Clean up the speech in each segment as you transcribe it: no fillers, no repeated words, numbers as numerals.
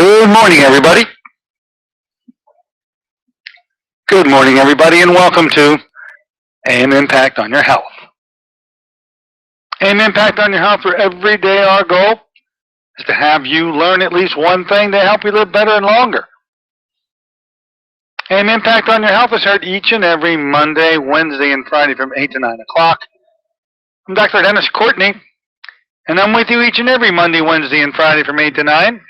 Good morning, everybody. Good morning, everybody, and welcome to AM Impact on Your Health. AM Impact on Your Health, where every day our goal is to have you learn at least one thing to help you live better and longer. AM Impact on Your Health is heard each and every Monday, Wednesday, and Friday from 8 to 9 o'clock. I'm Dr. Dennis Courtney, and I'm with you each and every Monday, Wednesday, and Friday from 8 to 9.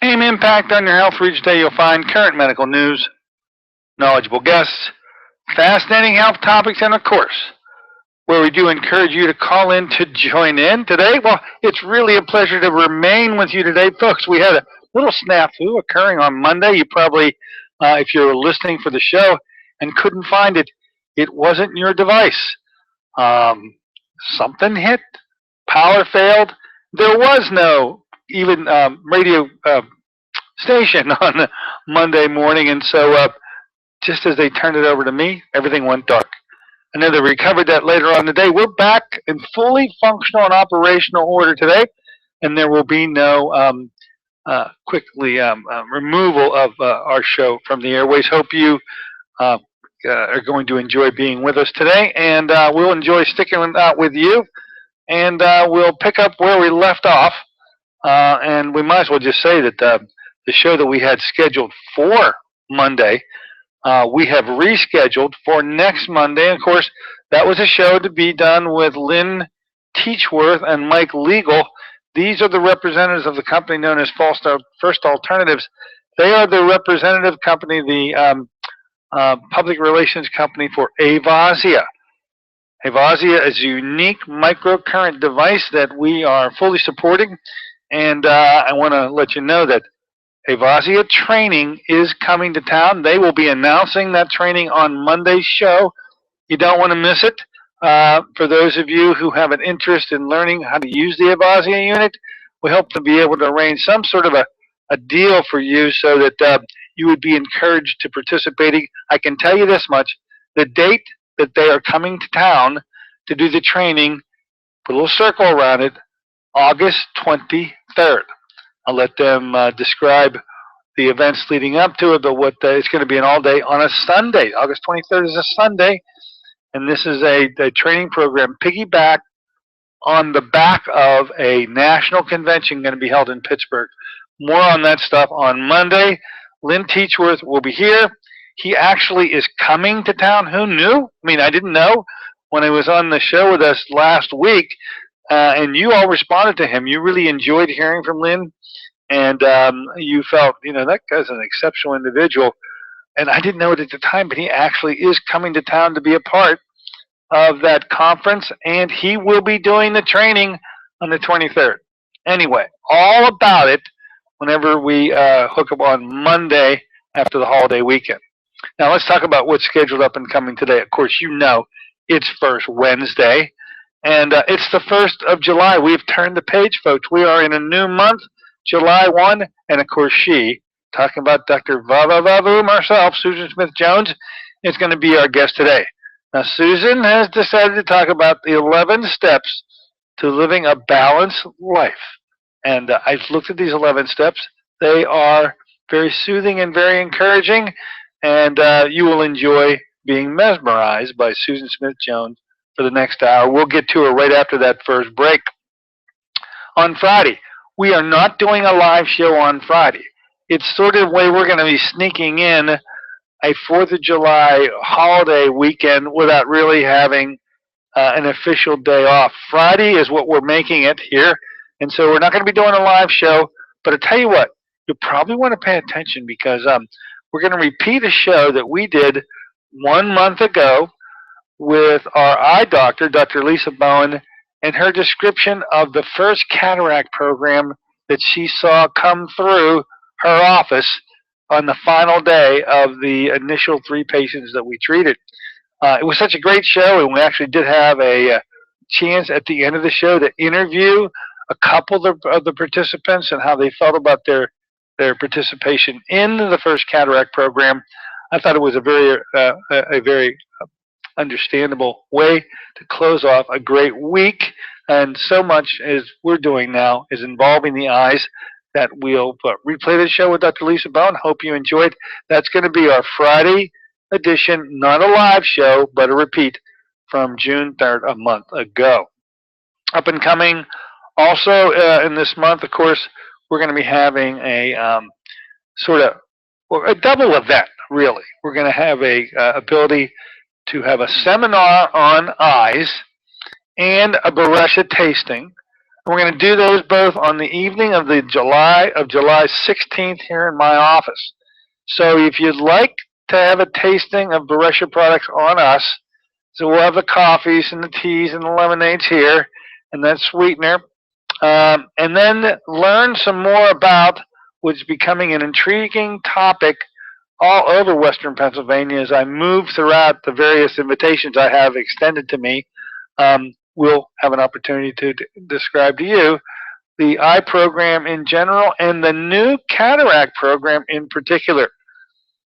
AM Impact on Your Health, for each day you'll find current medical news, knowledgeable guests, fascinating health topics, and of course, where we do encourage you to call in to join in today. Well, it's really a pleasure to remain with you today, folks. We had a little snafu occurring on Monday. You probably, if you're listening for the show and couldn't find it, it wasn't your device. Something hit, power failed. There was no even radio station on Monday morning, and so just as they turned it over to me, everything went dark. I know they recovered that later on today. We're back in fully functional and operational order today, and there will be no removal of our show from the airways. Hope you are going to enjoy being with us today, and we'll enjoy sticking out with you, and we'll pick up where we left off, and we might as well just say that the show that we had scheduled for Monday, we have rescheduled for next Monday. Of course, that was a show to be done with Lynn Teachworth and Mike Legal. These are the representatives of the company known as First Alternatives. They are the representative company, the public relations company for Avasia. Avasia is a unique microcurrent device that we are fully supporting, and I want to let you know that Avasia training is coming to town. They will be announcing that training on Monday's show. You don't want to miss it. For those of you who have an interest in learning how to use the Avasia unit, we hope to be able to arrange some sort of a deal for you so that you would be encouraged to participating. I can tell you this much. The date that they are coming to town to do the training, put a little circle around it, August 23rd. I'll let them describe the events leading up to it, but it's going to be an all-day on a Sunday. August 23rd is a Sunday, and this is a training program piggyback on the back of a national convention going to be held in Pittsburgh. More on that stuff on Monday. Lynn Teachworth will be here. He actually is coming to town. Who knew? I mean, I didn't know when he was on the show with us last week, and you all responded to him. You really enjoyed hearing from Lynn. And you felt, that guy's an exceptional individual. And I didn't know it at the time, but he actually is coming to town to be a part of that conference, and he will be doing the training on the 23rd. Anyway, all about it whenever we hook up on Monday after the holiday weekend. Now let's talk about what's scheduled up and coming today. Of course, it's First Wednesday, and it's the 1st of July. We've turned the page, folks. We are in a new month. July 1, and of course talking about Dr. Vavavoom herself, Susan Smith-Jones, is going to be our guest today. Now, Susan has decided to talk about the 11 steps to living a balanced life. And I've looked at these 11 steps. They are very soothing and very encouraging, and you will enjoy being mesmerized by Susan Smith-Jones for the next hour. We'll get to her right after that first break. On Friday, we are not doing a live show on Friday. It's sort of the way we're going to be sneaking in a 4th of July holiday weekend without really having an official day off. Friday is what we're making it here, and so we're not going to be doing a live show. But I tell you what, you'll probably want to pay attention because we're going to repeat a show that we did 1 month ago with our eye doctor, Dr. Lisa Bowen, and her description of the first cataract program that she saw come through her office on the final day of the initial 3 patients that we treated. It was such a great show, and we actually did have a chance at the end of the show to interview a couple of the participants and how they felt about their participation in the first cataract program. I thought it was a very understandable way to close off a great week, and so much as we're doing now is involving the eyes. that we'll replay the show with Dr. Lisa Bone. Hope you enjoyed. That's going to be our Friday edition, not a live show, but a repeat from June 3rd, a month ago. Up and coming also in this month, of course, we're going to be having a a double event, really. We're going to have a ability to have a seminar on eyes and a Beresha tasting. We're going to do those both on the evening of July 16th here in my office. So if you'd like to have a tasting of Beresha products on us, so we'll have the coffees and the teas and the lemonades here, and that sweetener, and then learn some more about what's becoming an intriguing topic all over Western Pennsylvania as I move throughout the various invitations I have extended to me. We'll have an opportunity to describe to you the eye program in general and the new cataract program in particular.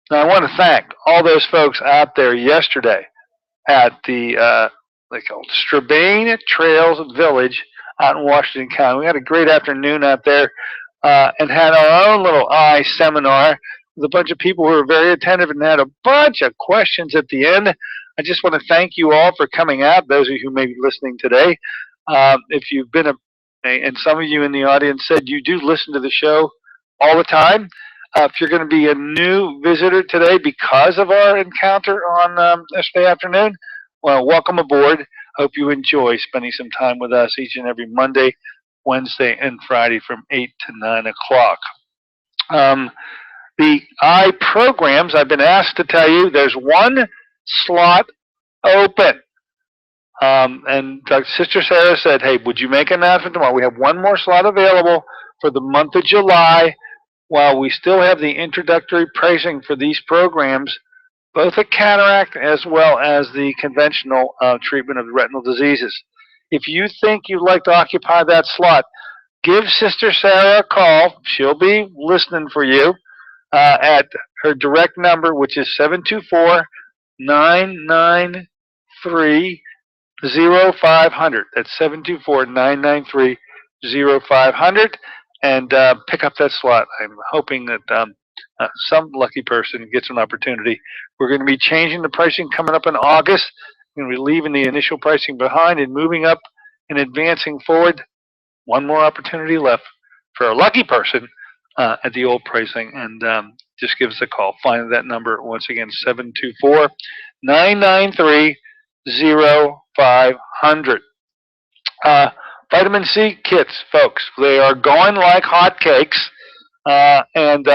Now, I want to thank all those folks out there yesterday at the Strabane Trails Village out in Washington County. We had a great afternoon out there and had our own little eye seminar with a bunch of people who were very attentive and had a bunch of questions at the end. I just want to thank you all for coming out, those of you who may be listening today. If you've been and some of you in the audience said you do listen to the show all the time. If you're going to be a new visitor today because of our encounter on yesterday afternoon, well, welcome aboard. Hope you enjoy spending some time with us each and every Monday, Wednesday, and Friday from 8 to 9 o'clock. The eye programs, I've been asked to tell you, there's one slot open. And Sister Sarah said, hey, would you make an announcement tomorrow? We have one more slot available for the month of July while we still have the introductory pricing for these programs, both the cataract as well as the conventional treatment of retinal diseases. If you think you'd like to occupy that slot, give Sister Sarah a call. She'll be listening for you at her direct number, which is 724-993-0500. That's 724-993-0500. And pick up that slot. I'm hoping that some lucky person gets an opportunity. We're going to be changing the pricing coming up in August. We're going to be leaving the initial pricing behind and moving up and advancing forward. One more opportunity left for a lucky person at the old pricing. And just give us a call. Find that number once again, 724-993-0500. Vitamin C kits, folks, they are going like hotcakes. And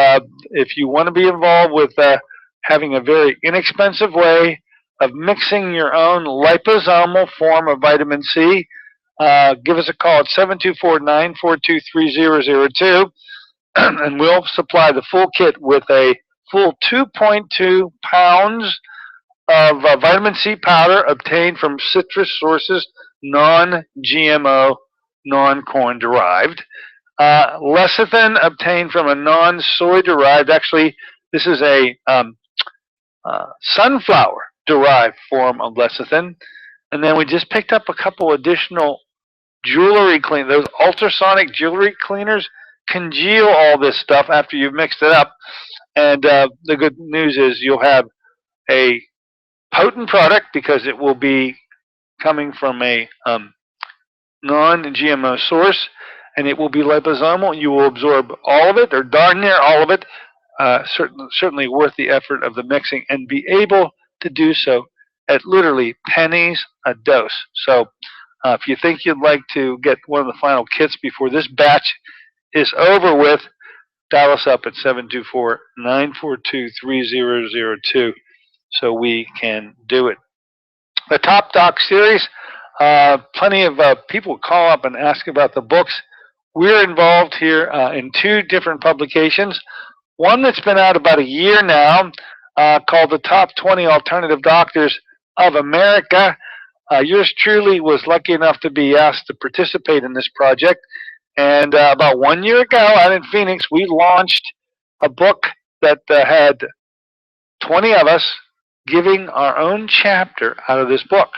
if you want to be involved with having a very inexpensive way of mixing your own liposomal form of vitamin C, give us a call at 724-942-3002, and we'll supply the full kit with a full 2.2 pounds of vitamin C powder obtained from citrus sources, non-GMO, non-corn derived. Lecithin obtained from a non-soy derived, actually this is a sunflower derived form of lecithin. And then we just picked up a couple additional jewelry cleaners. Those ultrasonic jewelry cleaners congeal all this stuff after you've mixed it up. And the good news is you'll have a potent product because it will be coming from a non-GMO source, and it will be liposomal. You will absorb all of it, or darn near all of it. Certainly worth the effort of the mixing, and be able to do so at literally pennies a dose. So if you think you'd like to get one of the final kits before this batch is over with, dial us up at 724-942-3002 so we can do it. The Top Doc series, plenty of people call up and ask about the books. We're involved here in two different publications. One that's been out about a year now called The Top 20 Alternative Doctors of America. Yours truly was lucky enough to be asked to participate in this project. And about 1 year ago out in Phoenix, we launched a book that had 20 of us giving our own chapter out of this book.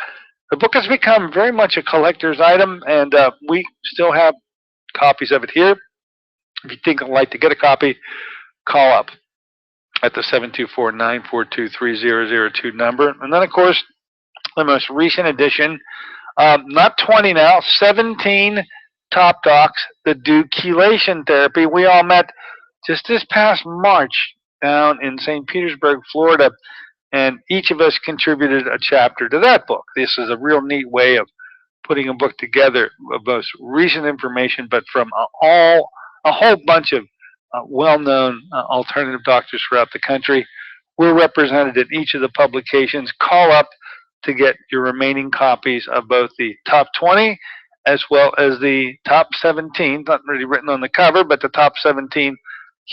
The book has become very much a collector's item, and we still have copies of it here. If you think I'd like to get a copy, call up at the 724-942-3002 number. And then, of course, the most recent edition, not 20 now, 17 top docs that do chelation therapy. We all met just this past March down in St. Petersburg, Florida, and each of us contributed a chapter to that book. This is a real neat way of putting a book together of most recent information, but from a whole bunch of well-known alternative doctors throughout the country. We're represented in each of the publications. Call up to get your remaining copies of both the top 20 as well as the top 17, not really written on the cover, but the top 17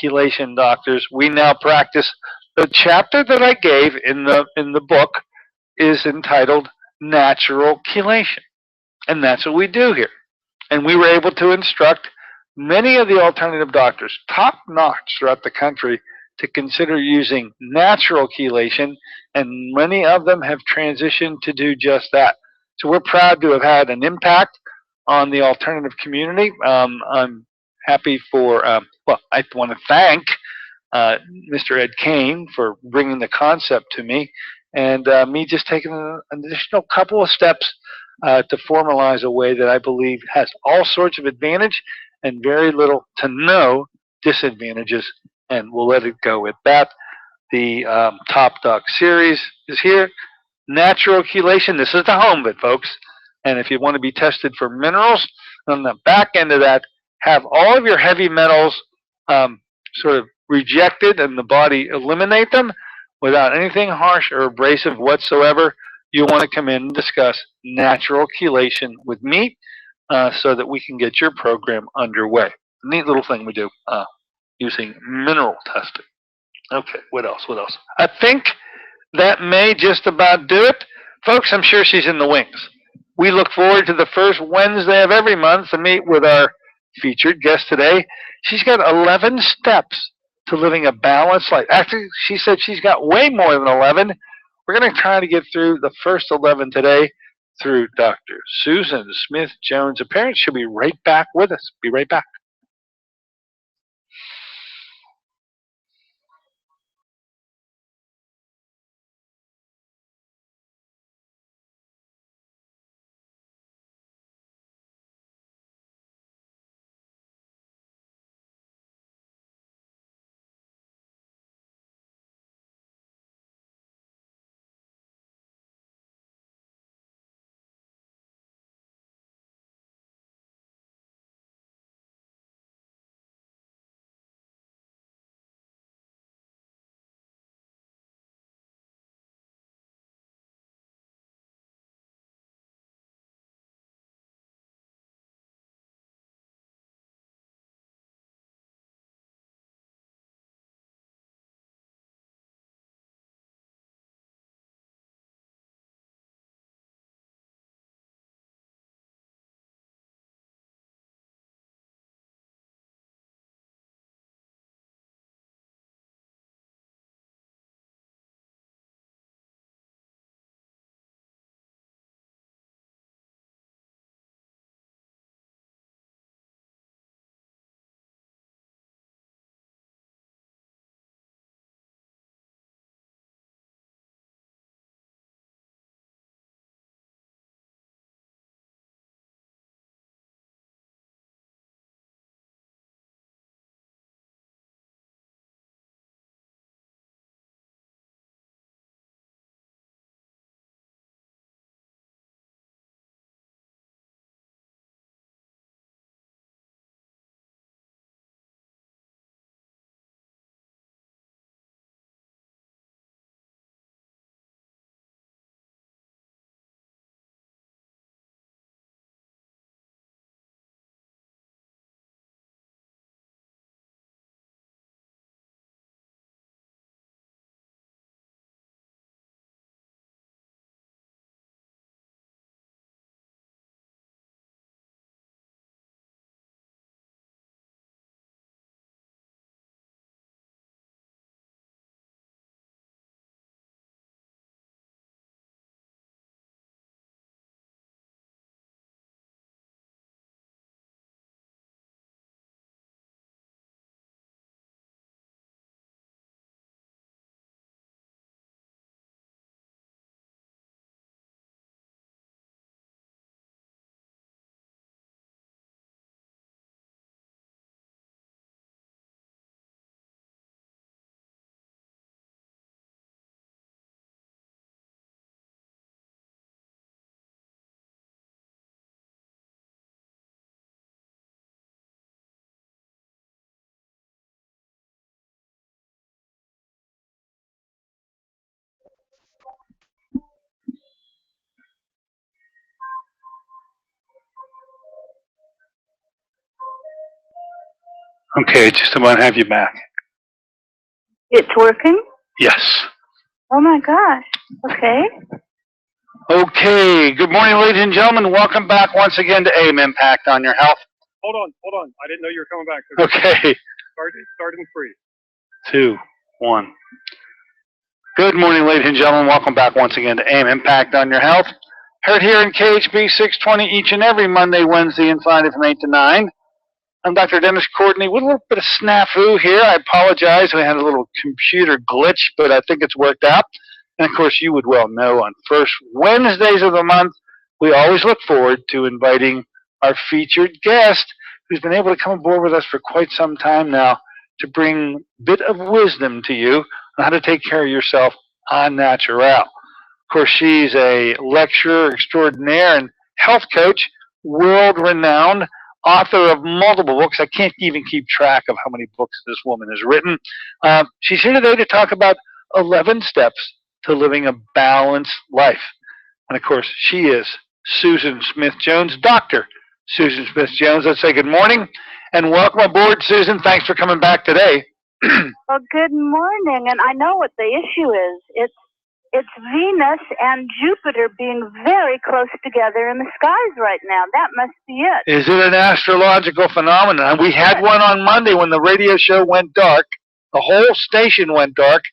chelation doctors. We now practice. The chapter that I gave in the book is entitled Natural Chelation. And that's what we do here. And we were able to instruct many of the alternative doctors, top notch throughout the country, to consider using natural chelation, and many of them have transitioned to do just that. So we're proud to have had an impact on the alternative community. I'm happy for, well, I want to thank Mr. Ed Kane for bringing the concept to me, and me just taking an additional couple of steps to formalize a way that I believe has all sorts of advantage and very little to no disadvantages, and we'll let it go with that. The Top Doc series is here. Natural chelation, this is the home of it, folks. And if you want to be tested for minerals, on the back end of that, have all of your heavy metals sort of rejected and the body eliminate them without anything harsh or abrasive whatsoever. You want to come in and discuss natural chelation with me so that we can get your program underway. Neat little thing we do using mineral testing. Okay, what else? What else? I think that may just about do it. Folks, I'm sure she's in the wings. We look forward to the first Wednesday of every month to meet with our featured guest today. She's got 11 steps to living a balanced life. Actually, she said she's got way more than 11. We're going to try to get through the first 11 today through Dr. Susan Smith Jones. Apparently, she'll be right back with us. Be right back. Okay, just about have you back. It's working? Yes. Oh my gosh. Okay. Okay, good morning, ladies and gentlemen. Welcome back once again to AIM Impact on Your Health. Hold on. I didn't know you were coming back. Okay. Start in 3, 2, 1. Good morning, ladies and gentlemen. Welcome back once again to AIM Impact on Your Health. Heard here in KHB 620 each and every Monday, Wednesday, and Friday from 8 to 9. I'm Dr. Dennis Courtney with a little bit of snafu here. I apologize. We had a little computer glitch, but I think it's worked out. And of course, you would well know on first Wednesdays of the month, we always look forward to inviting our featured guest who's been able to come aboard with us for quite some time now to bring a bit of wisdom to you on how to take care of yourself en naturel. Of course, she's a lecturer extraordinaire and health coach, world-renowned, author of multiple books. I can't even keep track of how many books this woman has written. She's here today to talk about 11 steps to living a balanced life. And of course, she is Susan Smith-Jones, Dr. Susan Smith-Jones. Let's say good morning and welcome aboard, Susan. Thanks for coming back today. Well, good morning. And I know what the issue is. It's Venus and Jupiter being very close together in the skies right now. That must be it. Is it an astrological phenomenon? We had one on Monday when the radio show went dark. The whole station went dark.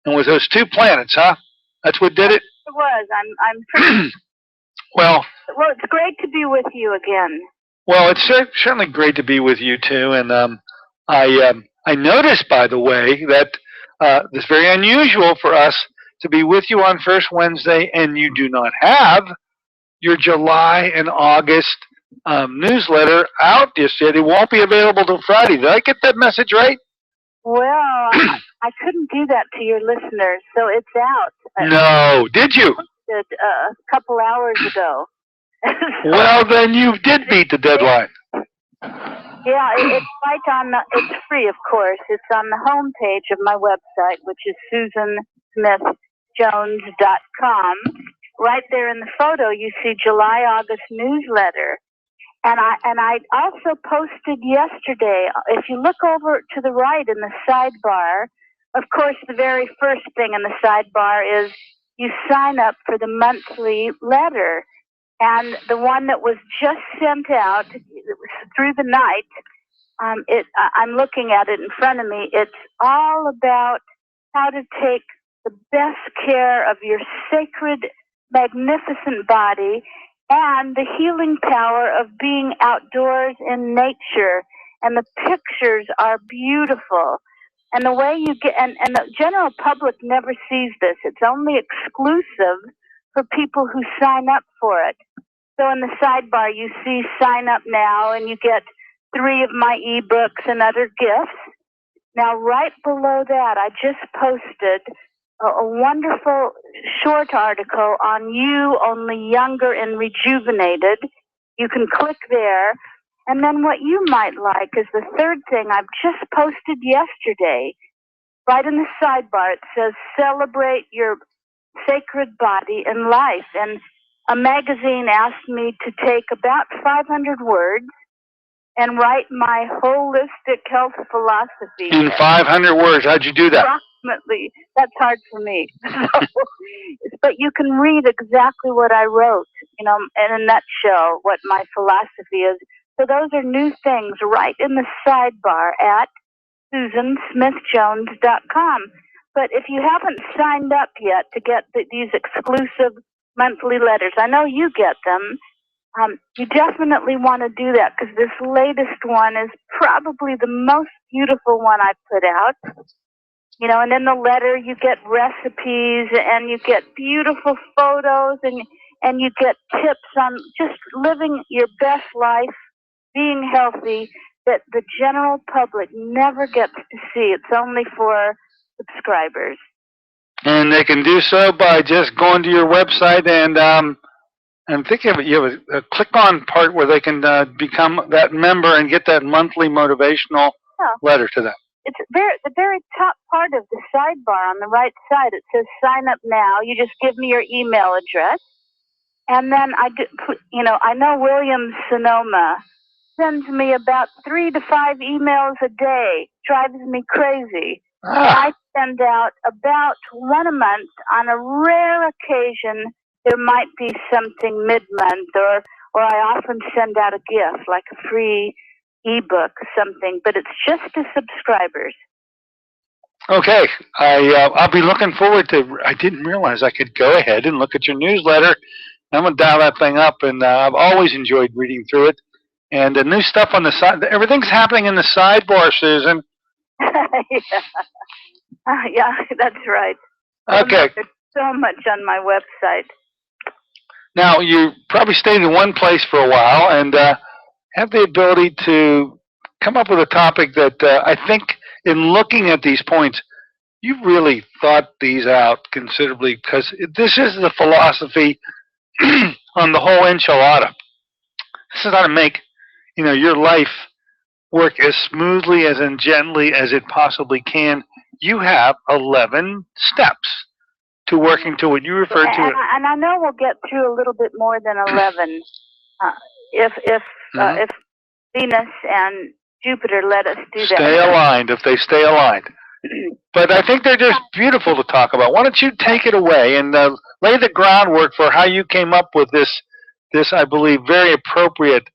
And it was those two planets, huh? That's what did it? It was. I'm pretty... Well, it's great to be with you again. Well, it's certainly great to be with you too. And I noticed, by the way, that it's very unusual for us to be with you on first Wednesday, and you do not have your July and August newsletter out just yet. It won't be available till Friday. Did I get that message right? Well, I couldn't do that to your listeners, so it's out. No, did you? A couple hours ago. Well, then you did beat the deadline. Yeah, it's right on. It's free, of course. It's on the home page of my website, which is SusanSmithJones.com. Right there in the photo, you see July August newsletter, and I also posted yesterday. If you look over to the right in the sidebar, of course, the very first thing in the sidebar is you sign up for the monthly letter. And the one that was just sent out through the night, I'm looking at it in front of me. It's all about how to take the best care of your sacred, magnificent body and the healing power of being outdoors in nature. And the pictures are beautiful. And the way you get, and the general public never sees this. It's only exclusive for people who sign up for it. So in the sidebar, you see sign up now, and you get 3 of my ebooks and other gifts. Now, right below that, I just posted a wonderful short article on You Only Younger and Rejuvenated. You can click there. And then what you might like is the third thing I've just posted yesterday. Right in the sidebar, it says, Celebrate Your Sacred Body and Life. And a magazine asked me to take about 500 words and write my holistic health philosophy. In 500 words, how'd you do that? Approximately. That's hard for me. But you can read exactly what I wrote, in a nutshell, what my philosophy is. So those are new things right in the sidebar at SusanSmithJones.com. But if you haven't signed up yet to get these exclusive monthly letters, I know you get them, you definitely want to do that because this latest one is probably the most beautiful one I put out. And in the letter you get recipes and you get beautiful photos and you get tips on just living your best life, being healthy, that the general public never gets to see. It's only for subscribers. And they can do so by just going to your website and think of it. You have a click-on part where they can become that member and get that monthly motivational letter to them. It's the very top part of the sidebar on the right side. It says sign up now. You just give me your email address. And then I know William Sonoma sends me about 3 to 5 emails a day. Drives me crazy. And Ah, I send out about one a month. On a rare occasion, there might be something mid-month, or I often send out a gift, like a free ebook, something. But it's just to subscribers. okay. I'll be looking forward to. I didn't realize I could go ahead and look at your newsletter. I'm gonna dial that thing up, and I've always enjoyed reading through it. And the new stuff on the side, everything's happening in the sidebar, Susan. Yeah. Yeah, that's right. Okay. There's so much on my website. Now you probably stayed in one place for a while, and have the ability to come up with a topic that I think, in looking at these points, you've really thought these out considerably, because this is the philosophy on the whole enchilada. This is how to make your life work as smoothly as and gently as it possibly can. You have 11 steps to working to what you refer to. And I know we'll get through a little bit more than 11 if Venus and Jupiter let us do that. Stay aligned if they stay aligned. But I think they're just beautiful to talk about. Why don't you take it away and lay the groundwork for how you came up with this I believe, very appropriate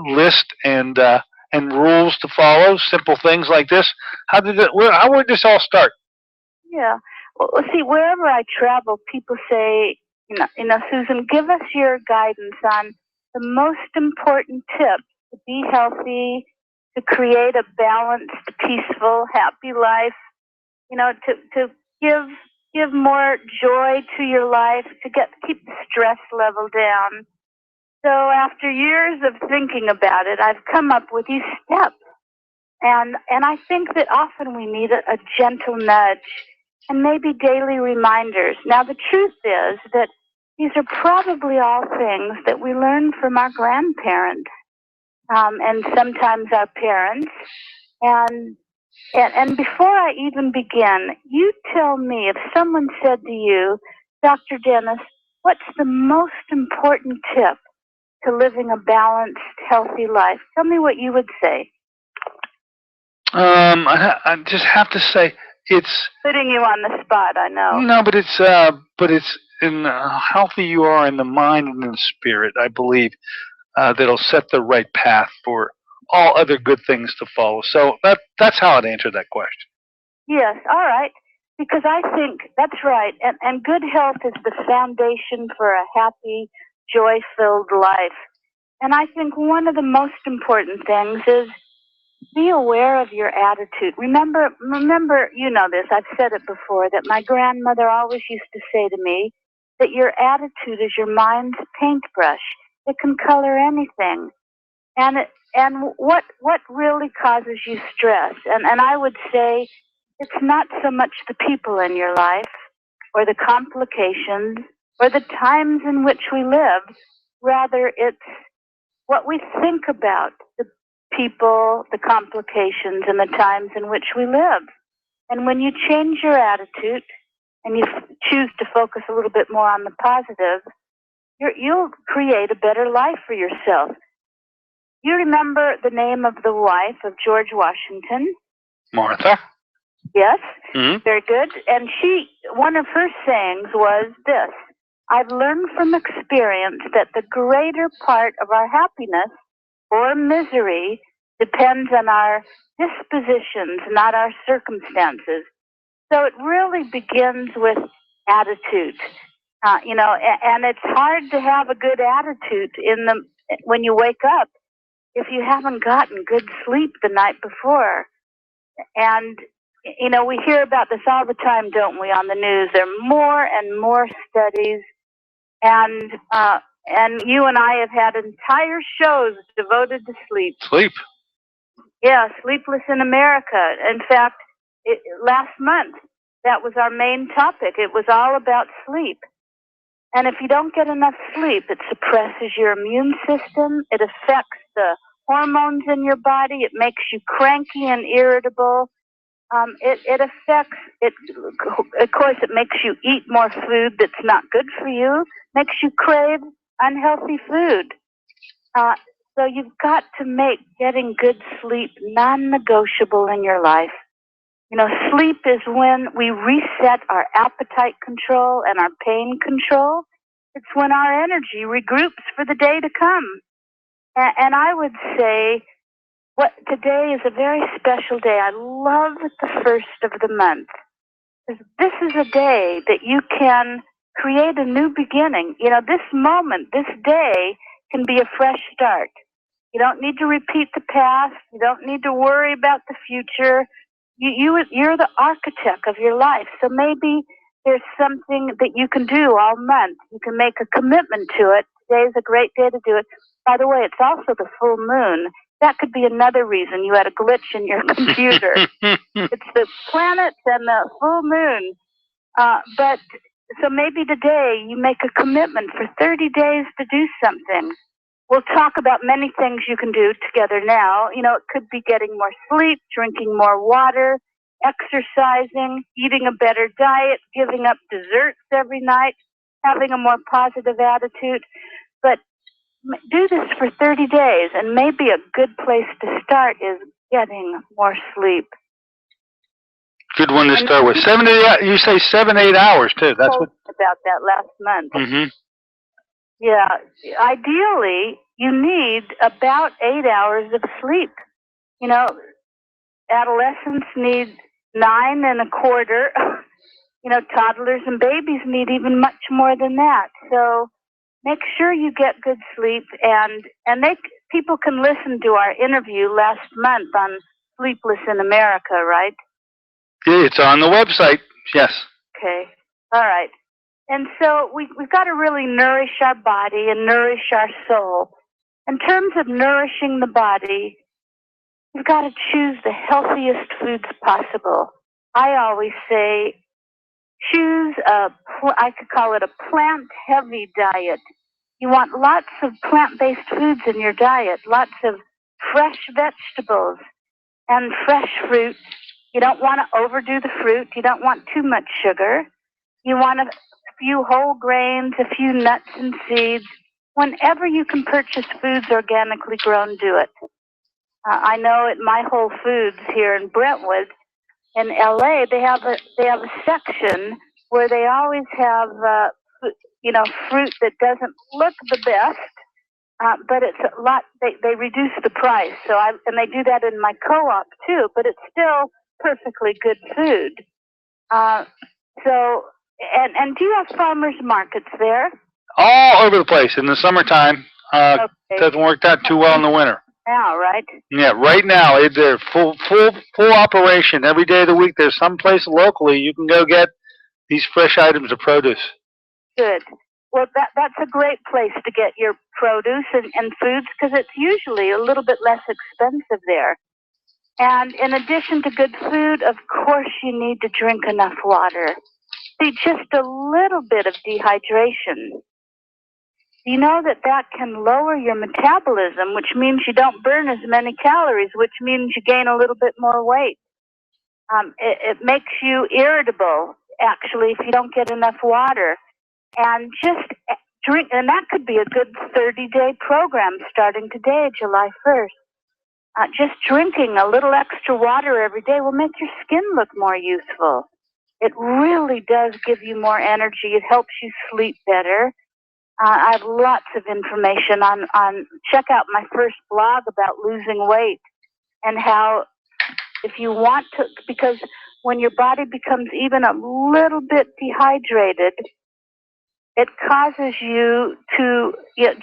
list and rules to follow. Simple things like this. How would this all start? Yeah. Well, see, wherever I travel, people say, Susan, give us your guidance on the most important tips to be healthy, to create a balanced, peaceful, happy life, to give more joy to your life, to keep the stress level down. So after years of thinking about it, I've come up with these steps. And I think that often we need a gentle nudge and maybe daily reminders. Now, the truth is that these are probably all things that we learn from our grandparents and sometimes our parents. And before I even begin, you tell me, if someone said to you, Dr. Dennis, what's the most important tip to living a balanced, healthy life? Tell me what you would say. I just have to say it's putting you on the spot. I know. No, but it's in how healthy you are in the mind and in the spirit. I believe that'll set the right path for all other good things to follow. So that's how I'd answer that question. Yes. All right. Because I think that's right. And good health is the foundation for a happy, joy-filled life. And I think one of the most important things is be aware of your attitude. Remember, you know this, I've said it before, that my grandmother always used to say to me that your attitude is your mind's paintbrush. It can color anything. And what really causes you stress? And I would say it's not so much the people in your life or the complications or the times in which we live. Rather, it's what we think about, the people, the complications, and the times in which we live. And when you change your attitude and you choose to focus a little bit more on the positive, you'll create a better life for yourself. You remember the name of the wife of George Washington? Martha. Yes, Mm-hmm. Very good. And one of her sayings was this: I've learned from experience that the greater part of our happiness or misery depends on our dispositions, not our circumstances. So it really begins with attitude, and it's hard to have a good attitude when you wake up if you haven't gotten good sleep the night before. And, we hear about this all the time, don't we, on the news? There are more and more studies, and you and I have had entire shows devoted to sleep. Sleep. Yeah, Sleepless in America. In fact, last month, that was our main topic. It was all about sleep. And if you don't get enough sleep, it suppresses your immune system. It affects the hormones in your body. It makes you cranky and irritable. It affects it. Of course, it makes you eat more food that's not good for you. Makes you crave unhealthy food. So you've got to make getting good sleep non-negotiable in your life. You know, sleep is when we reset our appetite control and our pain control. It's when our energy regroups for the day to come. And I would say today is a very special day. I love the first of the month. This is a day that you can create a new beginning. You know, this moment, this day can be a fresh start. You don't need to repeat the past. You don't need to worry about the future. You're the architect of your life. So maybe there's something that you can do all month. You can make a commitment to it. Today is a great day to do it. By the way, it's also the full moon. That could be another reason you had a glitch in your computer. It's the planets and the full moon. But so maybe today you make a commitment for 30 days to do something. We'll talk about many things you can do together now. You know, it could be getting more sleep, drinking more water, exercising, eating a better diet, giving up desserts every night, having a more positive attitude. But do this for 30 days, and maybe a good place to start is getting more sleep. Good one to start with. 7 to 8, you say 7, 8 hours too. That's what about that last month. Mm-hmm. Yeah, ideally you need about 8 hours of sleep. You know, adolescents need 9 1/4. You know, toddlers and babies need even much more than that. So make sure you get good sleep, and people can listen to our interview last month on Sleepless in America, right? It's on the website. Yes. Okay. All right. And so we've got to really nourish our body and nourish our soul. In terms of nourishing the body, you've got to choose the healthiest foods possible. I always say choose I could call it a plant-heavy diet. You want lots of plant-based foods in your diet, lots of fresh vegetables and fresh fruit. You don't want to overdo the fruit. You don't want too much sugar. You want a few whole grains, a few nuts and seeds. Whenever you can purchase foods organically grown, do it. I know at my Whole Foods here in Brentwood, in LA, they have a section where they always have fruit that doesn't look the best, but it's a lot. They reduce the price. And they do that in my co-op too. But it's still perfectly good food. And do you have farmers markets there? All over the place in the summertime. Okay. Doesn't work out too well in the winter. Now, right? Yeah, right now they're full operation every day of the week. There's some place locally you can go get these fresh items of produce. Good. Well, that's a great place to get your produce and foods, because it's usually a little bit less expensive there. And in addition to good food, of course, you need to drink enough water. See, just a little bit of dehydration. You know that can lower your metabolism, which means you don't burn as many calories, which means you gain a little bit more weight. It makes you irritable, actually, if you don't get enough water. And just drink, and that could be a good 30-day program starting today, July 1st. Just drinking a little extra water every day will make your skin look more youthful. It really does give you more energy. It helps you sleep better. I have lots of information on check out my first blog about losing weight and how if you want to, because when your body becomes even a little bit dehydrated, it causes you to,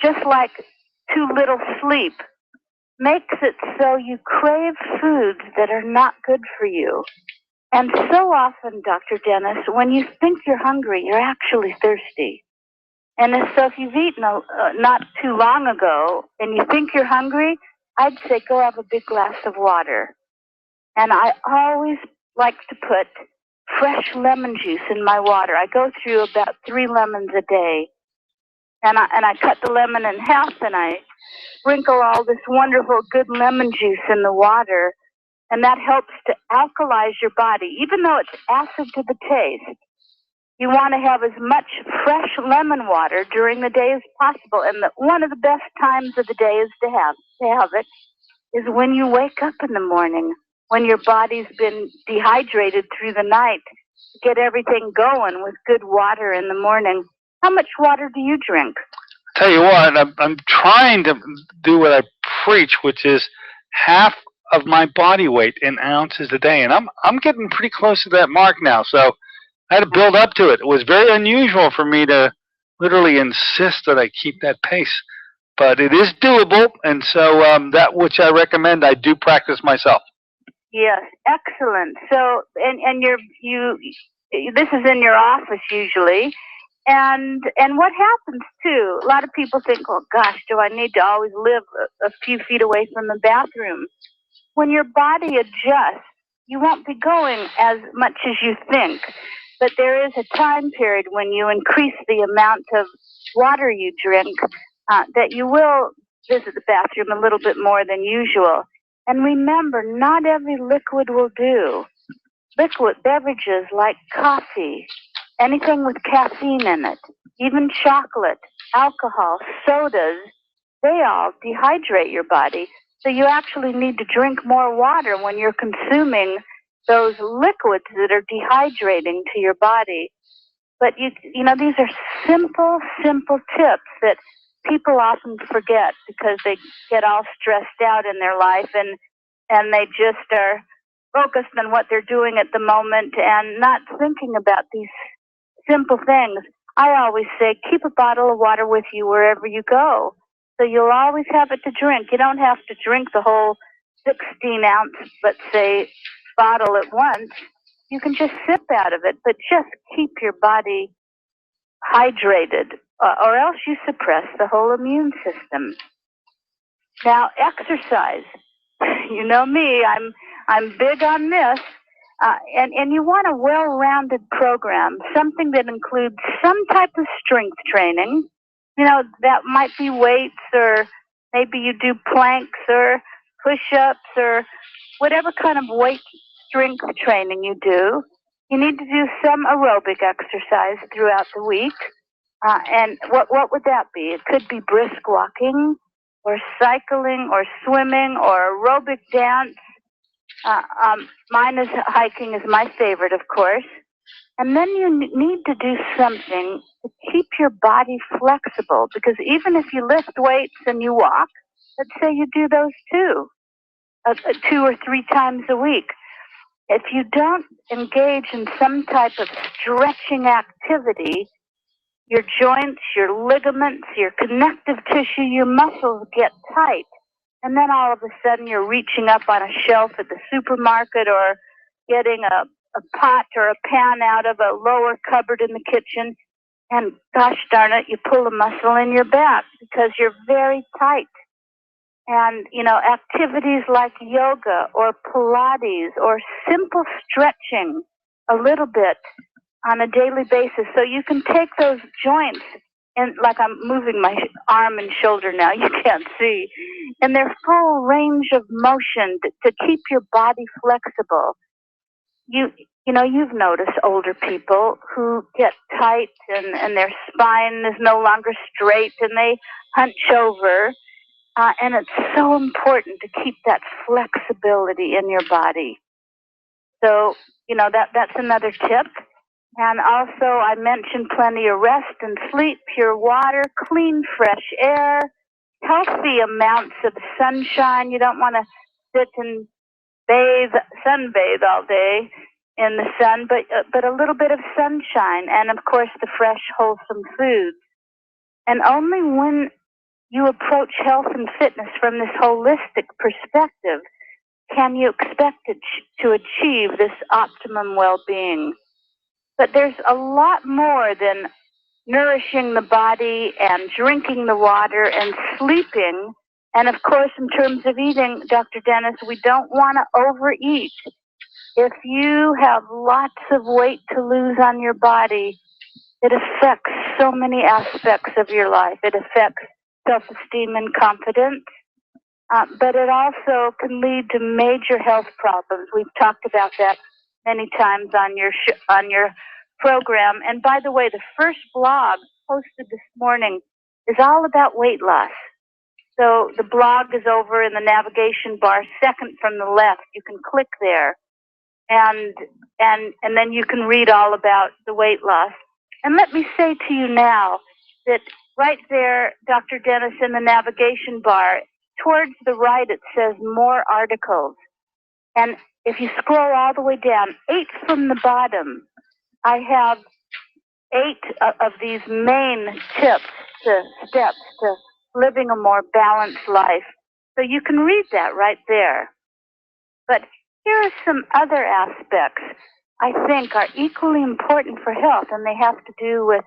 just like too little sleep, makes it so you crave foods that are not good for you. And so often, Dr. Dennis, when you think you're hungry, you're actually thirsty. And so if you've eaten not too long ago and you think you're hungry, I'd say go have a big glass of water. And I always like to put fresh lemon juice in my water. I go through about 3 lemons a day. And I cut the lemon in half and I sprinkle all this wonderful good lemon juice in the water. And that helps to alkalize your body. Even though it's acid to the taste, You want to have as much fresh lemon water during the day as possible. And one of the best times of the day is to have it is when you wake up in the morning, when your body's been dehydrated through the night. Get everything going with good water in the morning. How much water do you drink? Tell you what, I'm trying to do what I preach, which is half of my body weight in ounces a day, and I'm getting pretty close to that mark now. So I had to build up to it. It was very unusual for me to literally insist that I keep that pace, but it is doable, and so that which I recommend, I do practice myself. Yes, excellent. So, and this is in your office usually, and what happens too? A lot of people think, "Oh gosh, do I need to always live a few feet away from the bathroom?" When your body adjusts, you won't be going as much as you think. But there is a time period when you increase the amount of water you drink that you will visit the bathroom a little bit more than usual. And remember, not every liquid will do. Liquid beverages like coffee, anything with caffeine in it, even chocolate, alcohol, sodas, they all dehydrate your body. So you actually need to drink more water when you're consuming those liquids that are dehydrating to your body. But you know, these are simple tips that people often forget because they get all stressed out in their life and they just are focused on what they're doing at the moment and not thinking about these simple things. I always say keep a bottle of water with you wherever you go. So you'll always have it to drink. You don't have to drink the whole 16-ounce, let's say, bottle at once. You can just sip out of it, but just keep your body hydrated, or else you suppress the whole immune system. Now, exercise. You know me, I'm big on this. And you want a well-rounded program, something that includes some type of strength training. You know, that might be weights, or maybe you do planks or push-ups or whatever kind of weight strength training you do. You need to do some aerobic exercise throughout the week. And what would that be? It could be brisk walking or cycling or swimming or aerobic dance. Mine is hiking is my favorite, of course. And then you need to do something to keep your body flexible, because even if you lift weights and you walk, let's say you do those 2 or 3 times a week. If you don't engage in some type of stretching activity, your joints, your ligaments, your connective tissue, your muscles get tight. And then all of a sudden you're reaching up on a shelf at the supermarket or getting a pot or a pan out of a lower cupboard in the kitchen. And gosh darn it, you pull a muscle in your back because you're very tight. And, you know, activities like yoga or Pilates or simple stretching a little bit on a daily basis. So you can take those joints, and like I'm moving my arm and shoulder now, you can't see, and their full range of motion to keep your body flexible. You know, you've noticed older people who get tight and their spine is no longer straight and they hunch over. And it's so important to keep that flexibility in your body. So, you know, that's another tip. And also, I mentioned plenty of rest and sleep, pure water, clean, fresh air, healthy amounts of sunshine. You don't want to sit and sunbathe all day in the sun, but a little bit of sunshine, and of course the fresh, wholesome foods. And only when you approach health and fitness from this holistic perspective can you expect to achieve this optimum well-being. But there's a lot more than nourishing the body and drinking the water and sleeping. And of course, in terms of eating, Dr. Dennis, we don't want to overeat. If you have lots of weight to lose on your body, it affects so many aspects of your life. It affects self-esteem and confidence, but it also can lead to major health problems. We've talked about that many times on your program. And by the way, the first blog posted this morning is all about weight loss. So the blog is over in the navigation bar, second from the left. You can click there, and then you can read all about the weight loss. And let me say to you now that right there, Dr. Dennis, in the navigation bar, towards the right, it says more articles. And if you scroll all the way down, 8 from the bottom, I have 8 of these main steps to living a more balanced life. So you can read that right there. But here are some other aspects I think are equally important for health, and they have to do with,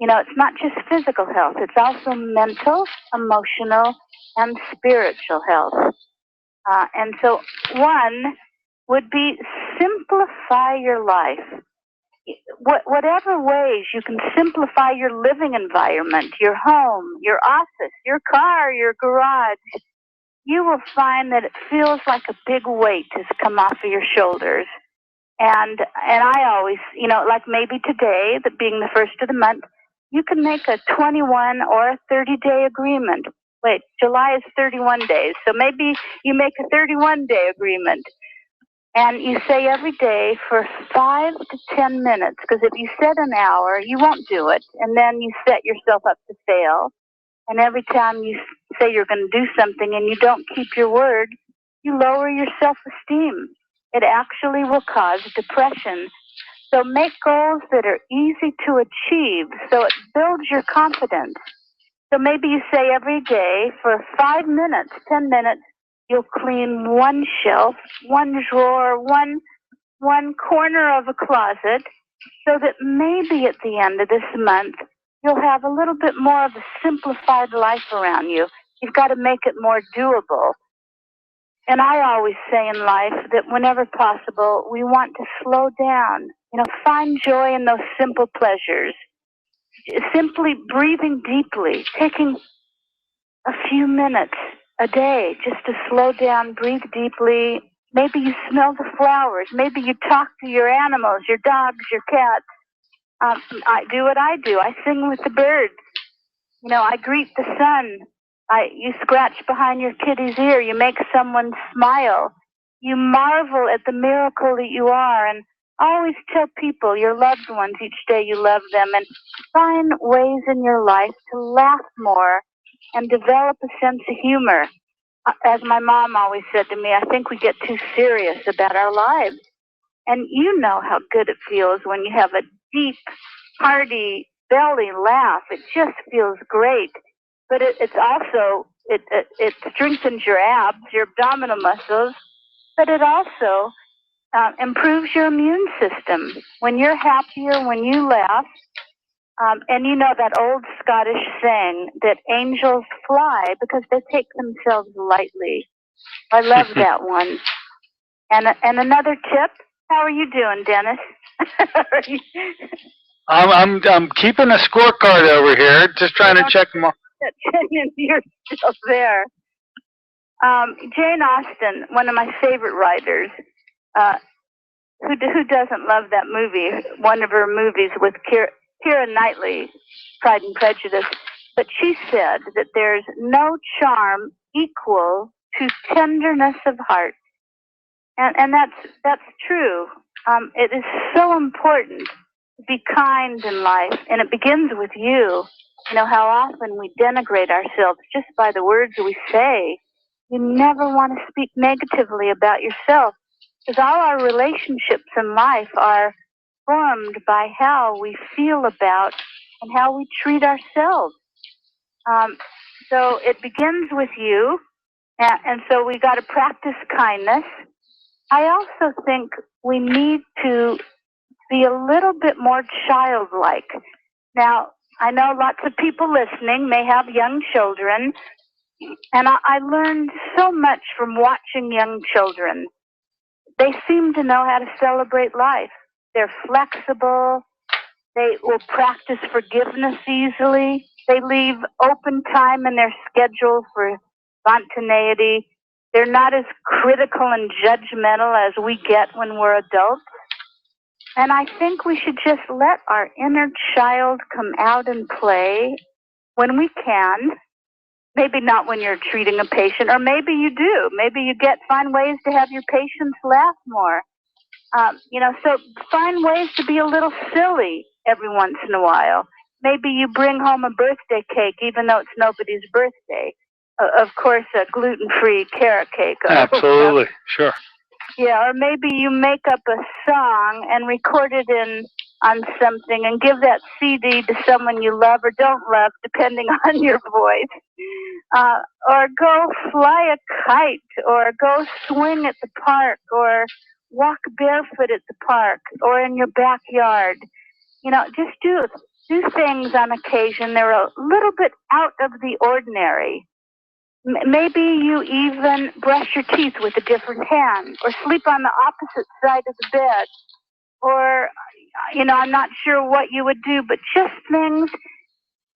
it's not just physical health, it's also mental, emotional, and spiritual health. And so one would be simplify your life. Whatever ways you can simplify your living environment, your home, your office, your car, your garage, you will find that it feels like a big weight has come off of your shoulders. And I always, like maybe today, that being the first of the month, you can make a 21 or a 30-day agreement. Wait, July is 31 days, so maybe you make a 31-day agreement. And you say every day for 5 to 10 minutes, because if you set an hour, you won't do it. And then you set yourself up to fail. And every time you say you're going to do something and you don't keep your word, you lower your self-esteem. It actually will cause depression. So make goals that are easy to achieve so it builds your confidence. So maybe you say every day for 5 minutes, 10 minutes, you'll clean one shelf, one drawer, one corner of a closet, so that maybe at the end of this month, you'll have a little bit more of a simplified life around you. You've got to make it more doable. And I always say in life that whenever possible, we want to slow down. Find joy in those simple pleasures. Simply breathing deeply, taking a few minutes a day just to slow down, breathe deeply. Maybe you smell the flowers. Maybe you talk to your animals, your dogs, your cats. I do what I do. I sing with the birds. I greet the sun. You scratch behind your kitty's ear. You make someone smile. You marvel at the miracle that you are. And always tell people, your loved ones, each day you love them. And find ways in your life to laugh more and develop a sense of humor. As my mom always said to me, I think we get too serious about our lives. And you know how good it feels when you have a deep, hearty belly laugh. It just feels great. But it's also, it strengthens your abs, your abdominal muscles, but it also improves your immune system. When you're happier, when you laugh, and that old Scottish saying that angels fly because they take themselves lightly. I love that one. And another tip, how are you doing, Dennis? I'm keeping a scorecard over here, just trying to check them all. You're still there. Jane Austen, one of my favorite writers, who doesn't love that movie? One of her movies with Keira Knightley, Pride and Prejudice. But she said that there's no charm equal to tenderness of heart. And that's true. It is so important to be kind in life, and it begins with you. How often we denigrate ourselves just by the words we say. You never want to speak negatively about yourself, because all our relationships in life are formed by how we feel about and how we treat ourselves. So it begins with you, and so we got to practice kindness. I also think we need to be a little bit more childlike. Now, I know lots of people listening may have young children, and I learned so much from watching young children. They seem to know how to celebrate life. They're flexible. They will practice forgiveness easily. They leave open time in their schedule for spontaneity. They're not as critical and judgmental as we get when we're adults. And I think we should just let our inner child come out and play when we can. Maybe not when you're treating a patient, or maybe you do. Maybe you find ways to have your patients laugh more. So find ways to be a little silly every once in a while. Maybe you bring home a birthday cake, even though it's nobody's birthday. Of course, a gluten-free carrot cake. Absolutely, sure. Yeah, or maybe you make up a song and record it on something and give that CD to someone you love or don't love, depending on your voice. Or go fly a kite, or go swing at the park, or walk barefoot at the park, or in your backyard. Just do things on occasion. They're a little bit out of the ordinary. Maybe you even brush your teeth with a different hand, or sleep on the opposite side of the bed, or, I'm not sure what you would do, but just things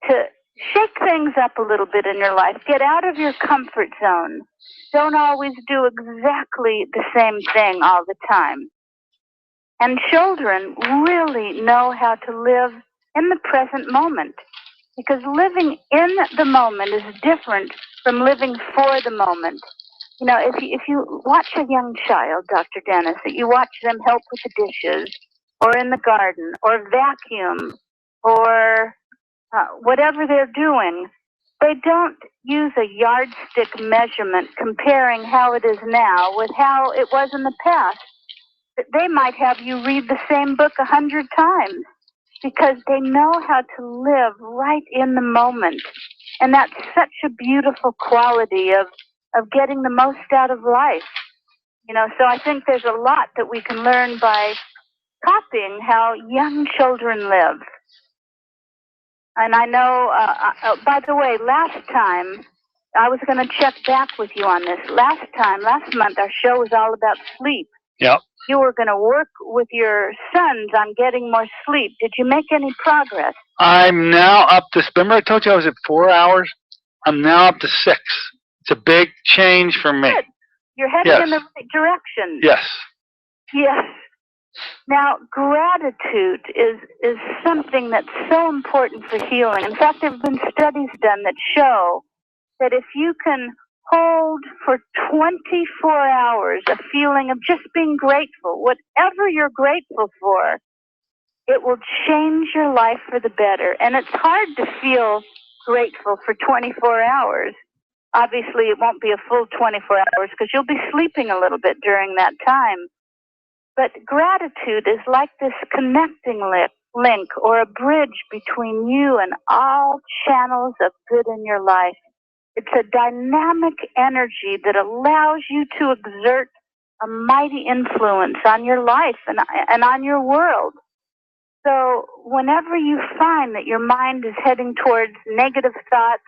to shake things up a little bit in your life. Get out of your comfort zone. Don't always do exactly the same thing all the time. And children really know how to live in the present moment, because living in the moment is different from living for the moment. If you watch a young child, Dr. Dennis, that you watch them help with the dishes, or in the garden, or vacuum, or whatever they're doing, they don't use a yardstick measurement comparing how it is now with how it was in the past. They might have you read the same book 100 times, because they know how to live right in the moment. And that's such a beautiful quality of getting the most out of life. So I think there's a lot that we can learn by copying how young children live. And I know, by the way, last time, I was going to check back with you on this. Last month, our show was all about sleep. Yep. You were going to work with your sons on getting more sleep. Did you make any progress? I'm now up to, remember I told you I was at 4 hours? I'm now up to 6. It's a big change for me. Good. You're heading in the right direction. Yes. Yes. Now, gratitude is something that's so important for healing. In fact, there have been studies done that show that if you can hold for 24 hours a feeling of just being grateful, whatever you're grateful for, it will change your life for the better. And it's hard to feel grateful for 24 hours. Obviously, it won't be a full 24 hours because you'll be sleeping a little bit during that time. But gratitude is like this connecting link or a bridge between you and all channels of good in your life. It's a dynamic energy that allows you to exert a mighty influence on your life and on your world. So whenever you find that your mind is heading towards negative thoughts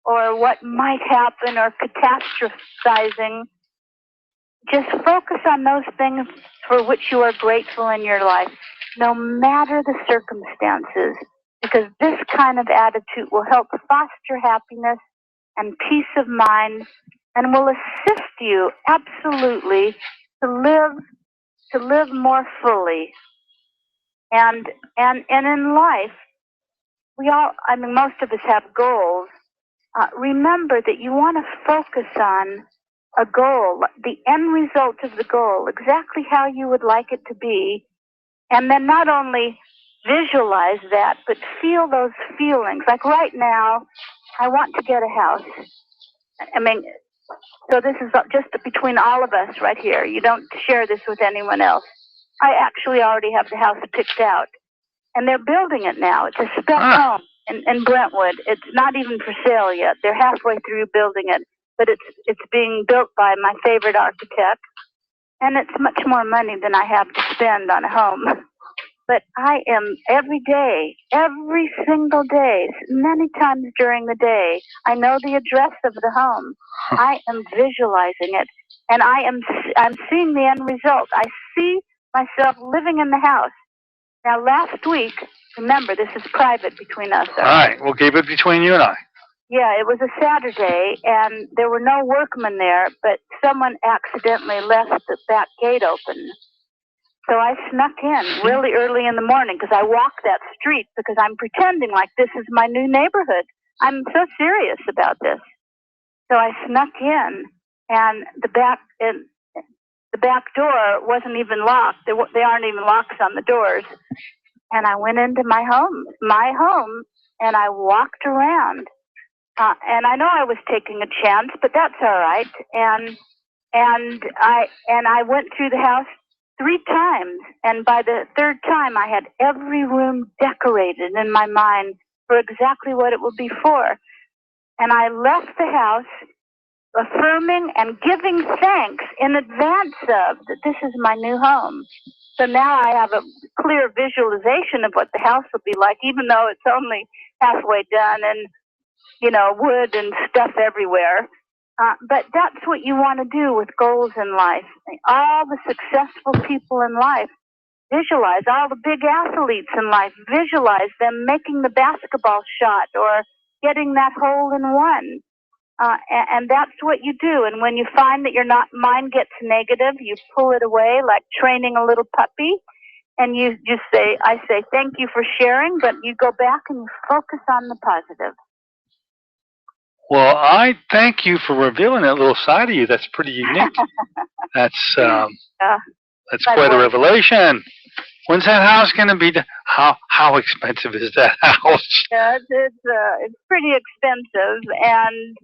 or what might happen or catastrophizing, just focus on those things for which you are grateful in your life, no matter the circumstances, because this kind of attitude will help foster happiness and peace of mind, and will assist you absolutely to live more fully. And in life, most of us have goals. Remember that you want to focus on a goal, the end result of the goal, exactly how you would like it to be, and then not only visualize that, but feel those feelings. Like right now, I want to get a house. So this is just between all of us right here. You don't share this with anyone else. I actually already have the house picked out, and they're building it now. It's a spec home in Brentwood. It's not even for sale yet. They're halfway through building it, but it's being built by my favorite architect, and it's much more money than I have to spend on a home. But I am every single day, many times during the day, I know the address of the home. I am visualizing it, and I'm seeing the end result. I see myself living in the house. Now, last week, remember, this is private between us. All right, we'll keep it between you and I. Yeah, it was a Saturday, and there were no workmen there, but someone accidentally left the back gate open. So I snuck in really early in the morning because I walk that street because I'm pretending like this is my new neighborhood. I'm so serious about this. So I snuck in, and the back door wasn't even locked. They aren't even locks on the doors. And I went into my home, and I walked around. And I know I was taking a chance, but that's all right. And I went through the house 3 times, and by the 3rd time, I had every room decorated in my mind for exactly what it would be for. And I left the house affirming and giving thanks in advance of that this is my new home. So now I have a clear visualization of what the house will be like, even though it's only halfway done and, wood and stuff everywhere. But that's what you want to do with goals in life. All the successful people in life, visualize all the big athletes in life, visualize them making the basketball shot or getting that hole in one. And that's what you do. And when you find that your mind gets negative, you pull it away like training a little puppy. And you just I say, thank you for sharing, but you go back and you focus on the positive. Well, I thank you for revealing that little side of you. That's pretty unique. That's quite a revelation. When's that house going to be done? How expensive is that house? Yeah, it's pretty expensive, and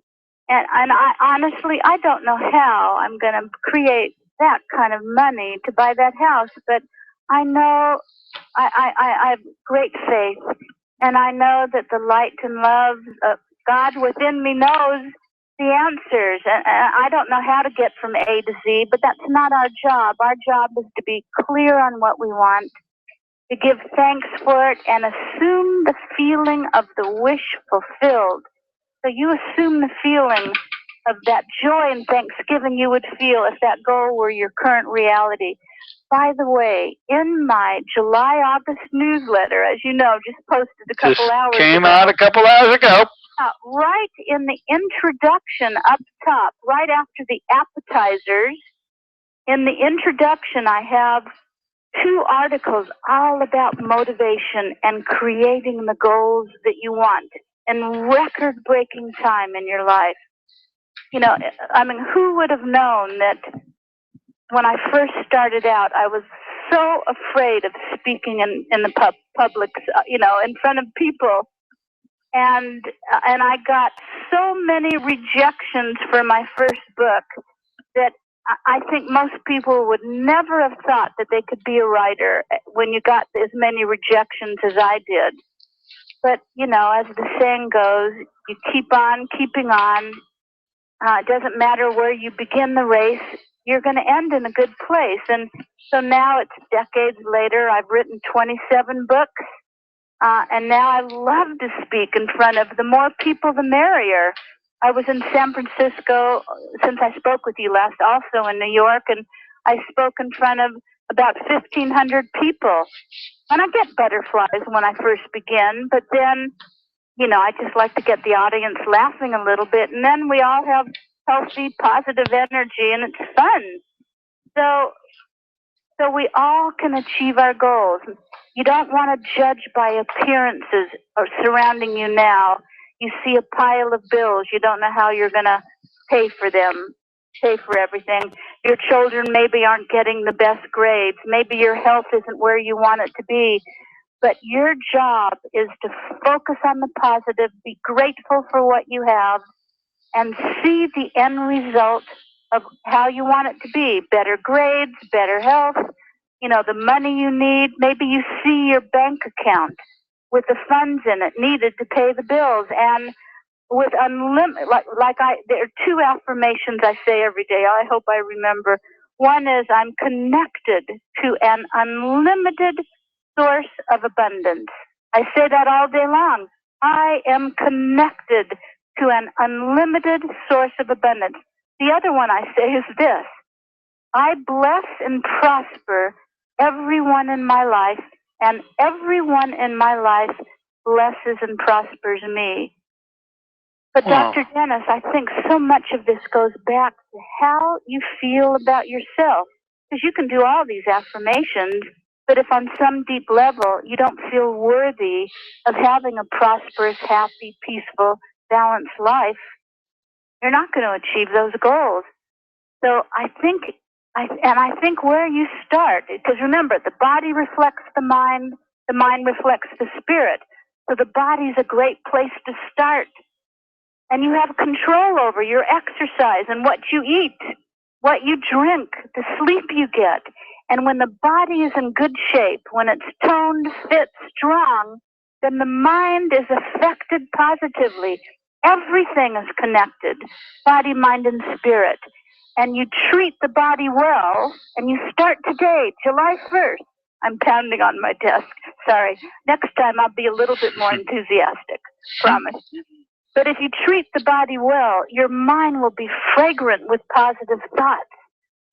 I honestly I don't know how I'm going to create that kind of money to buy that house, but I know I have great faith, and I know that the light and love of God within me knows the answers. And I don't know how to get from A to Z, but that's not our job. Our job is to be clear on what we want, to give thanks for it, and assume the feeling of the wish fulfilled. So you assume the feeling of that joy and thanksgiving you would feel if that goal were your current reality. By the way, in my July-August newsletter, as you know, just posted a couple hours ago. Came out a couple hours ago. Right in the introduction up top, right after the appetizers, in the introduction I have 2 articles all about motivation and creating the goals that you want in record-breaking time in your life. Who would have known that when I first started out, I was so afraid of speaking in the public, in front of people. And I got so many rejections for my first book that I think most people would never have thought that they could be a writer when you got as many rejections as I did. But, as the saying goes, you keep on keeping on. It doesn't matter where you begin the race, you're going to end in a good place. And so now it's decades later, I've written 27 books. And now I love to speak in front of the more people, the merrier. I was in San Francisco since I spoke with you last, also in New York, and I spoke in front of about 1,500 people. And I get butterflies when I first begin, but then, I just like to get the audience laughing a little bit, and then we all have healthy, positive energy, and it's fun. So we all can achieve our goals. You don't want to judge by appearances or surrounding you now. You see a pile of bills. You don't know how you're going to pay for them, pay for everything. Your children maybe aren't getting the best grades. Maybe your health isn't where you want it to be. But your job is to focus on the positive, be grateful for what you have, and see the end result of how you want it to be. Better grades, better health, the money you need. Maybe you see your bank account with the funds in it needed to pay the bills. And with unlimited, there are 2 affirmations I say every day. I hope I remember. One is I'm connected to an unlimited source of abundance. I say that all day long. I am connected to an unlimited source of abundance. The other one I say is this: I bless and prosper everyone in my life, and everyone in my life blesses and prospers me. But Wow. Dr. Dennis, I think so much of this goes back to how you feel about yourself. Because you can do all these affirmations, but if on some deep level you don't feel worthy of having a prosperous, happy, peaceful, balanced life, you're not going to achieve those goals. So I think where you start, because remember, the body reflects the mind reflects the spirit. So the body's a great place to start. And you have control over your exercise and what you eat, what you drink, the sleep you get. And when the body is in good shape, when it's toned, fit, strong, then the mind is affected positively. Everything is connected, body, mind, and spirit. And you treat the body well, and you start today, July 1st. I'm pounding on my desk. Sorry. Next time I'll be a little bit more enthusiastic. Promise. But if you treat the body well, your mind will be fragrant with positive thoughts.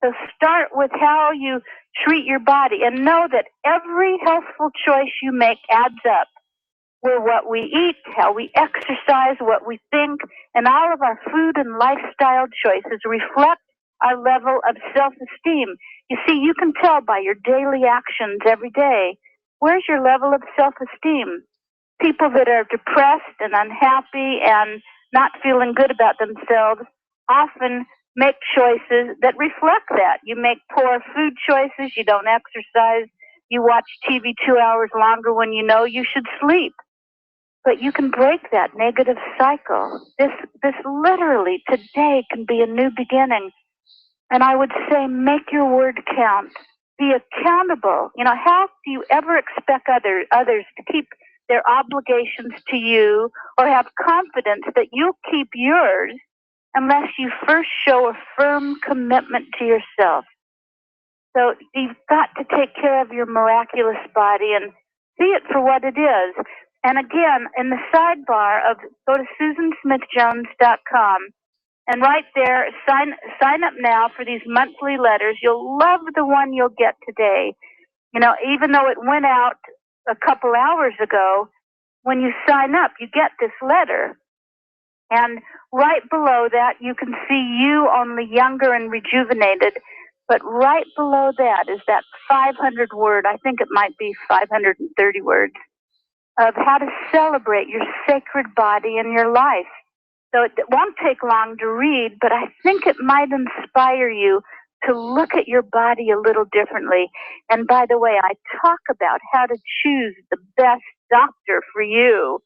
So start with how you treat your body and know that every healthful choice you make adds up. Where what we eat, how we exercise, what we think, and all of our food and lifestyle choices reflect our level of self-esteem. You see, you can tell by your daily actions every day, where's your level of self-esteem? People that are depressed and unhappy and not feeling good about themselves often make choices that reflect that. You make poor food choices, you don't exercise, you watch TV 2 hours longer when you know you should sleep. But you can break that negative cycle. This literally today can be a new beginning. And I would say make your word count. Be accountable. You know, how do you ever expect others to keep their obligations to you or have confidence that you'll keep yours unless you first show a firm commitment to yourself? So you've got to take care of your miraculous body and see it for what it is. And again, in the sidebar of go to SusanSmithJones.com and right there, sign up now for these monthly letters. You'll love the one you'll get today. You know, even though it went out a couple hours ago, when you sign up, you get this letter. And right below that, you can see you only younger and rejuvenated. But right below that is that 500 word, I think it might be 530 words, of how to celebrate your sacred body and your life. So it won't take long to read, but I think it might inspire you to look at your body a little differently. And by the way, I talk about how to choose the best doctor for you.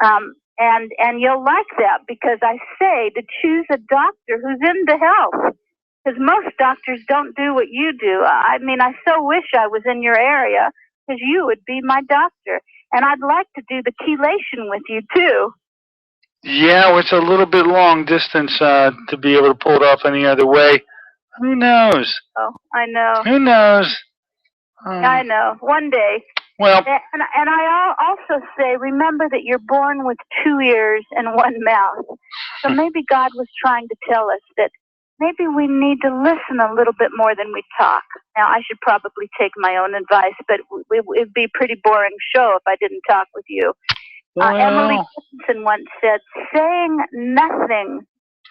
And you'll like that because I say to choose a doctor who's into health. Because most doctors don't do what you do. I mean, I so wish I was in your area because you would be my doctor. And I'd like to do the chelation with you too. Yeah, well, it's a little bit long distance to be able to pull it off any other way. Who knows? Oh, I know. Who knows? I know. One day. Well, and I also say, remember that you're born with 2 ears and 1 mouth. So maybe God was trying to tell us that maybe we need to listen a little bit more than we talk. Now, I should probably take my own advice, but it'd be a pretty boring show if I didn't talk with you. Emily Dickinson once said, saying nothing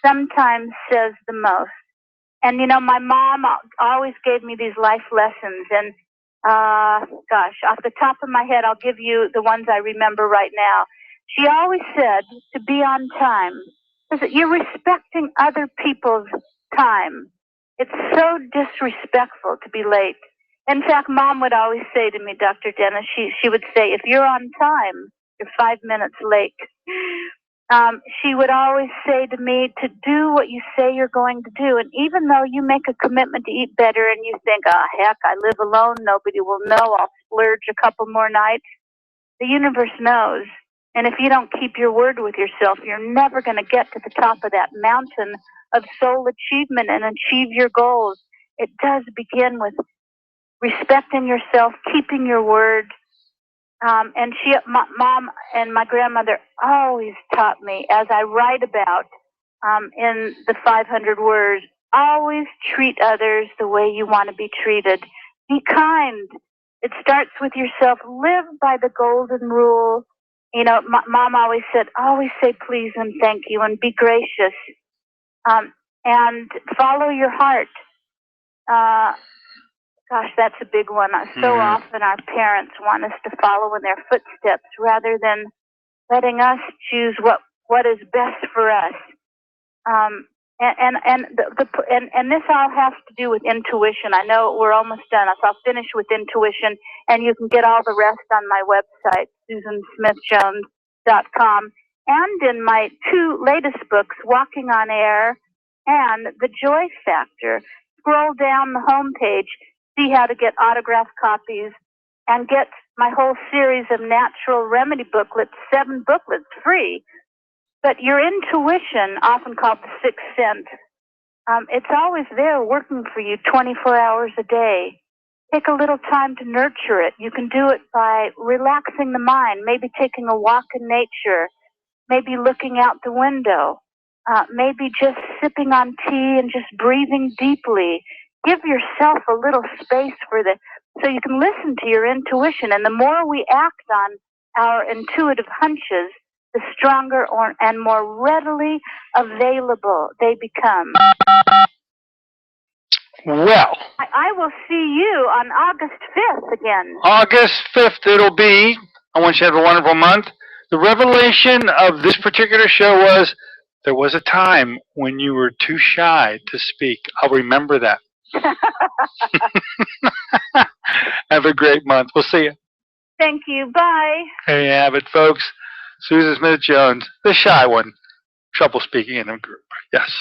sometimes says the most. And, you know, my mom always gave me these life lessons. And, gosh, off the top of my head, I'll give you the ones I remember right now. She always said to be on time. You're respecting other people's time. It's so disrespectful to be late. In fact, Mom would always say to me, Dr. Dennis, she would say, if you're on time, you're 5 minutes late. She would always say to me to do what you say you're going to do. And even though you make a commitment to eat better and you think, oh, heck, I live alone, nobody will know, I'll splurge a couple more nights, the universe knows. And if you don't keep your word with yourself, you're never going to get to the top of that mountain of soul achievement and achieve your goals. It does begin with respecting yourself, keeping your word. And Mom and my grandmother always taught me, as I write about in the 500 words, always treat others the way you want to be treated. Be kind. It starts with yourself. Live by the golden rule. You know, Mom always said, always say please and thank you and be gracious. And follow your heart. Gosh, that's a big one. So often our parents want us to follow in their footsteps rather than letting us choose what is best for us. And this all has to do with intuition. I know we're almost done, so I'll finish with intuition, and you can get all the rest on my website, SusanSmithJones.com, and in my 2 latest books, Walking on Air and The Joy Factor. Scroll down the homepage, see how to get autographed copies, and get my whole series of natural remedy booklets, 7 booklets free. But your intuition, often called the sixth sense, it's always there working for you 24 hours a day. Take a little time to nurture it. You can do it by relaxing the mind, maybe taking a walk in nature, maybe looking out the window, maybe just sipping on tea and just breathing deeply. Give yourself a little space so you can listen to your intuition. And the more we act on our intuitive hunches, the stronger and more readily available they become. Well, I will see you on August 5th again. August 5th it'll be. I want you to have a wonderful month. The revelation of this particular show was there was a time when you were too shy to speak. I'll remember that. Have a great month. We'll see you. Thank you. Bye. There you have it, folks. Susan Smith-Jones, the shy one. Trouble speaking in a group. Yes.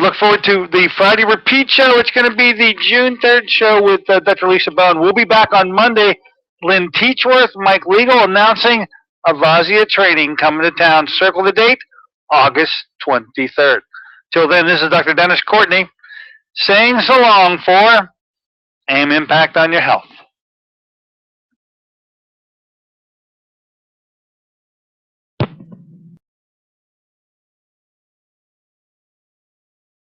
Look forward to the Friday repeat show. It's going to be the June 3rd show with Dr. Lisa Bone. We'll be back on Monday. Lynn Teachworth, Mike Legal announcing Avazia training coming to town. Circle the date, August 23rd. Till then, this is Dr. Dennis Courtney saying so long for AM Impact on Your Health.